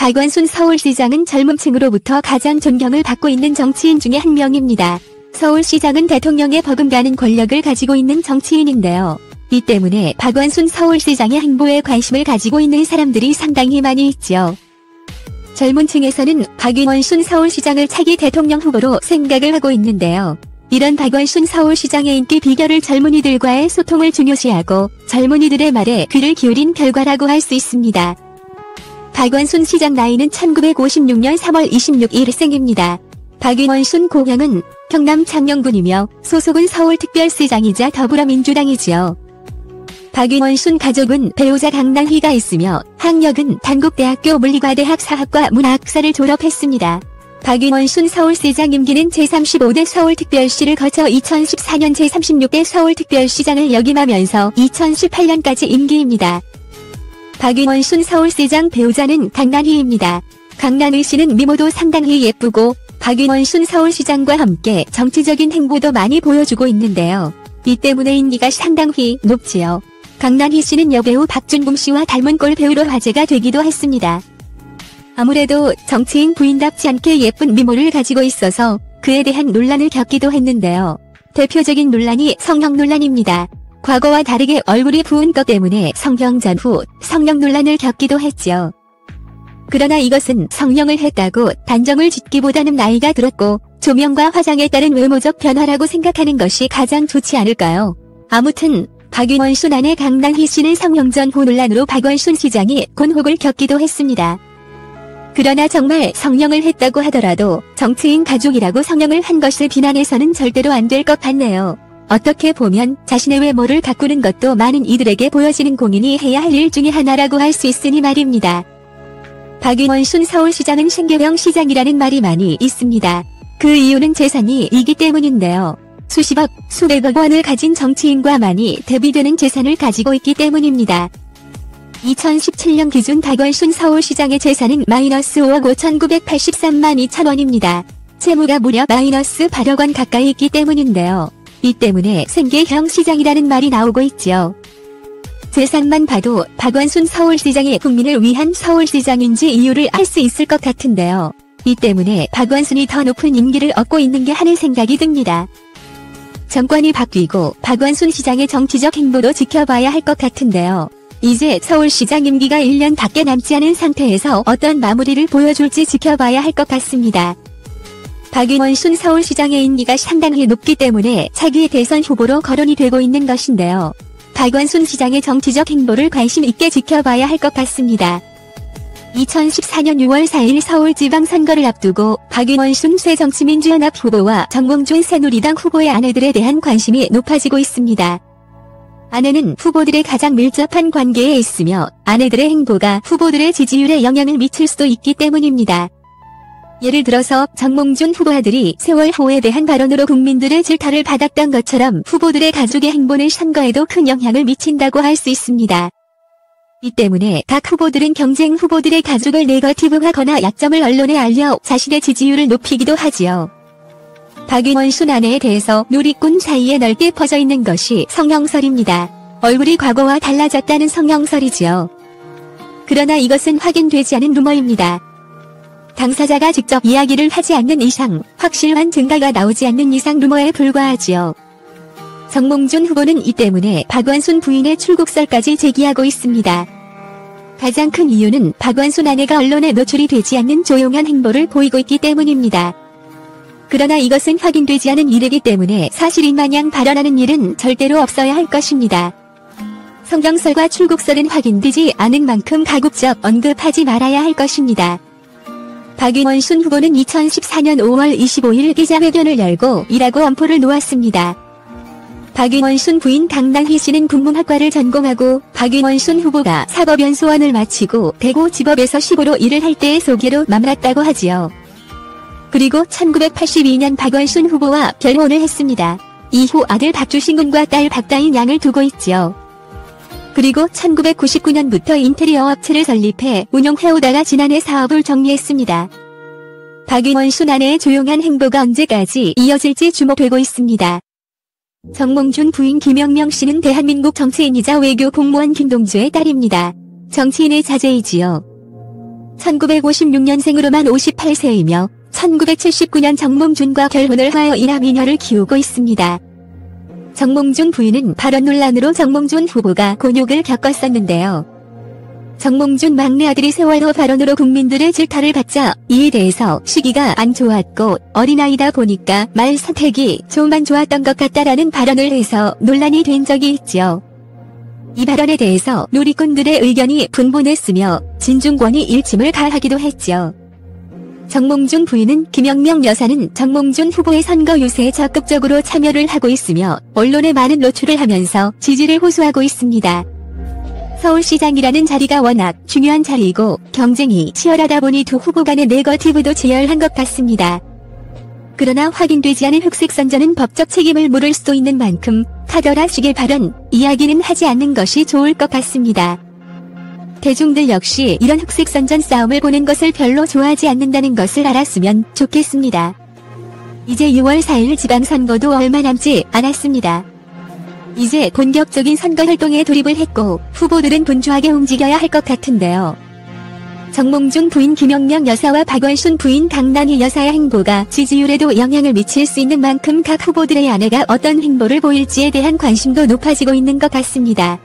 박원순 서울시장은 젊은 층으로부터 가장 존경을 받고 있는 정치인 중에 한 명입니다. 서울시장은 대통령의 버금가는 권력을 가지고 있는 정치인인데요. 이 때문에 박원순 서울시장의 행보에 관심을 가지고 있는 사람들이 상당히 많이 있죠. 젊은 층에서는 박원순 서울시장을 차기 대통령 후보로 생각을 하고 있는데요. 이런 박원순 서울시장의 인기 비결을 젊은이들과의 소통을 중요시하고 젊은이들의 말에 귀를 기울인 결과라고 할 수 있습니다. 박원순 시장 나이는 1956년 3월 26일 생입니다. 박원순 고향은 경남 창녕군이며 소속은 서울특별시장이자 더불어민주당이지요. 박원순 가족은 배우자 강낭휘가 있으며 학력은 단국대학교 물리과대학 사학과 문학사를 졸업했습니다. 박원순 서울시장 임기는 제35대 서울특별시를 거쳐 2014년 제36대 서울특별시장을 역임하면서 2018년까지 임기입니다. 박원순 서울시장 배우자는 강난휘입니다. 강난휘 씨는 미모도 상당히 예쁘고 박원순 서울시장과 함께 정치적인 행보도 많이 보여주고 있는데요. 이 때문에 인기가 상당히 높지요. 강난휘 씨는 여배우 박준범 씨와 닮은 꼴 배우로 화제가 되기도 했습니다. 아무래도 정치인 부인답지 않게 예쁜 미모를 가지고 있어서 그에 대한 논란을 겪기도 했는데요. 대표적인 논란이 성형 논란입니다. 과거와 다르게 얼굴이 부은 것 때문에 성형 전후 성형 논란을 겪기도 했죠. 그러나 이것은 성형을 했다고 단정을 짓기보다는 나이가 들었고 조명과 화장에 따른 외모적 변화라고 생각하는 것이 가장 좋지 않을까요? 아무튼 박원순 아내 강낭휘 씨는 성형 전후 논란으로 박원순 시장이 곤혹을 겪기도 했습니다. 그러나 정말 성형을 했다고 하더라도 정치인 가족이라고 성형을 한 것을 비난해서는 절대로 안 될 것 같네요. 어떻게 보면 자신의 외모를 가꾸는 것도 많은 이들에게 보여지는 공인이 해야 할 일 중에 하나라고 할 수 있으니 말입니다. 박원순 서울시장은 신개병 시장이라는 말이 많이 있습니다. 그 이유는 재산이 있기 때문인데요. 수십억, 수백억 원을 가진 정치인과 많이 대비되는 재산을 가지고 있기 때문입니다. 2017년 기준 박원순 서울시장의 재산은 마이너스 5억 5,983만 2천 원입니다. 채무가 무려 마이너스 8억 원 가까이 있기 때문인데요. 이 때문에 생계형 시장이라는 말이 나오고 있죠. 재산만 봐도 박원순 서울시장이 국민을 위한 서울시장인지 이유를 알 수 있을 것 같은데요. 이 때문에 박원순이 더 높은 인기를 얻고 있는 게 하는 생각이 듭니다. 정권이 바뀌고 박원순 시장의 정치적 행보도 지켜봐야 할 것 같은데요. 이제 서울시장 임기가 1년 밖에 남지 않은 상태에서 어떤 마무리를 보여줄지 지켜봐야 할 것 같습니다. 박원순 서울시장의 인기가 상당히 높기 때문에 차기 대선 후보로 거론이 되고 있는 것인데요. 박원순 시장의 정치적 행보를 관심 있게 지켜봐야 할 것 같습니다. 2014년 6월 4일 서울지방선거를 앞두고 박원순 새정치민주연합 후보와 정몽준 새누리당 후보의 아내들에 대한 관심이 높아지고 있습니다. 아내는 후보들의 가장 밀접한 관계에 있으며 아내들의 행보가 후보들의 지지율에 영향을 미칠 수도 있기 때문입니다. 예를 들어서 정몽준 후보 아들이 세월호에 대한 발언으로 국민들의 질타를 받았던 것처럼 후보들의 가족의 행보는 선거에도 큰 영향을 미친다고 할 수 있습니다. 이 때문에 각 후보들은 경쟁 후보들의 가족을 네거티브하거나 약점을 언론에 알려 자신의 지지율을 높이기도 하지요. 박원순 아내에 대해서 누리꾼 사이에 넓게 퍼져 있는 것이 성형설입니다. 얼굴이 과거와 달라졌다는 성형설이지요. 그러나 이것은 확인되지 않은 루머입니다. 당사자가 직접 이야기를 하지 않는 이상, 확실한 증거가 나오지 않는 이상 루머에 불과하지요. 정몽준 후보는 이 때문에 박원순 부인의 출국설까지 제기하고 있습니다. 가장 큰 이유는 박원순 아내가 언론에 노출이 되지 않는 조용한 행보를 보이고 있기 때문입니다. 그러나 이것은 확인되지 않은 일이기 때문에 사실인 마냥 발언하는 일은 절대로 없어야 할 것입니다. 성형설과 출국설은 확인되지 않은 만큼 가급적 언급하지 말아야 할 것입니다. 박원순 후보는 2014년 5월 25일 기자회견을 열고 이라고 엄포를 놓았습니다. 박원순 부인 강낭휘 씨는 국문학과를 전공하고 박원순 후보가 사법연수원을 마치고 대구지법에서 15로 일을 할 때의 소개로 만났다고 하지요. 그리고 1982년 박원순 후보와 결혼을 했습니다. 이후 아들 박주신 군과 딸 박다인 양을 두고 있지요. 그리고 1999년부터 인테리어 업체를 설립해 운영해오다가 지난해 사업을 정리했습니다. 박원순 아내의 조용한 행보가 언제까지 이어질지 주목되고 있습니다. 정몽준 부인 김영명 씨는 대한민국 정치인이자 외교 공무원 김동주의 딸입니다. 정치인의 자제이지요. 1956년생으로만 58세이며 1979년 정몽준과 결혼을 하여 이남이녀를 키우고 있습니다. 정몽준 부인은 발언 논란으로 정몽준 후보가 곤욕을 겪었었는데요. 정몽준 막내 아들이 세월호 발언으로 국민들의 질타를 받자 이에 대해서 시기가 안 좋았고 어린아이다 보니까 말 선택이 좀 안 좋았던 것 같다라는 발언을 해서 논란이 된 적이 있죠. 이 발언에 대해서 누리꾼들의 의견이 분분했으며 진중권이 일침을 가하기도 했죠. 정몽준 부인은 김영명 여사는 정몽준 후보의 선거 유세에 적극적으로 참여를 하고 있으며 언론에 많은 노출을 하면서 지지를 호소하고 있습니다. 서울시장이라는 자리가 워낙 중요한 자리이고 경쟁이 치열하다 보니 두 후보 간의 네거티브도 치열한 것 같습니다. 그러나 확인되지 않은 흑색선전은 법적 책임을 물을 수도 있는 만큼 카더라식의 발언, 이야기는 하지 않는 것이 좋을 것 같습니다. 대중들 역시 이런 흑색선전 싸움을 보는 것을 별로 좋아하지 않는다는 것을 알았으면 좋겠습니다. 이제 6월 4일 지방선거도 얼마 남지 않았습니다. 이제 본격적인 선거 활동에 돌입을 했고 후보들은 분주하게 움직여야 할 것 같은데요. 정몽준 부인 김영명 여사와 박원순 부인 강남희 여사의 행보가 지지율에도 영향을 미칠 수 있는 만큼 각 후보들의 아내가 어떤 행보를 보일지에 대한 관심도 높아지고 있는 것 같습니다.